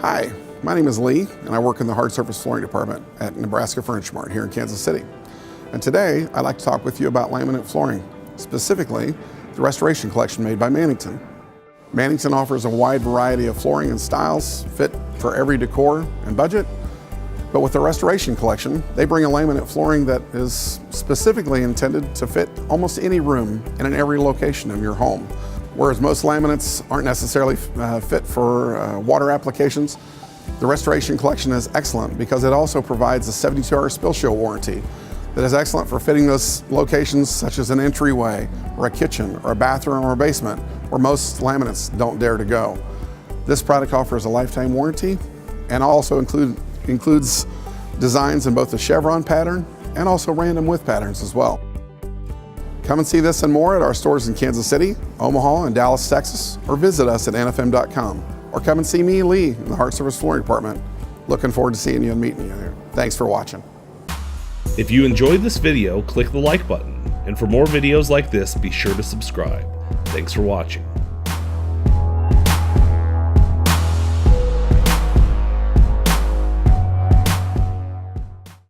Hi, my name is Lee, and I work in the hard surface flooring department at Nebraska Furniture Mart here in Kansas City. And today, I'd like to talk with you about laminate flooring, specifically the restoration collection made by Mannington. Mannington offers a wide variety of flooring and styles fit for every decor and budget. But with the restoration collection, they bring a laminate flooring that is specifically intended to fit almost any room and in every location of your home. Whereas most laminates aren't necessarily fit for water applications, the restoration collection is excellent because it also provides a 72-hour SpillShield warranty that is excellent for fitting those locations such as an entryway or a kitchen or a bathroom or a basement where most laminates don't dare to go. This product offers a lifetime warranty and also includes designs in both the chevron pattern and also random width patterns as well. Come and see this and more at our stores in Kansas City, Omaha, and Dallas, Texas, or visit us at nfm.com. Or come and see me, Lee, in the hard surface flooring department. Looking forward to seeing you and meeting you there. Thanks for watching. If you enjoyed this video, click the like button. And for more videos like this, be sure to subscribe. Thanks for watching.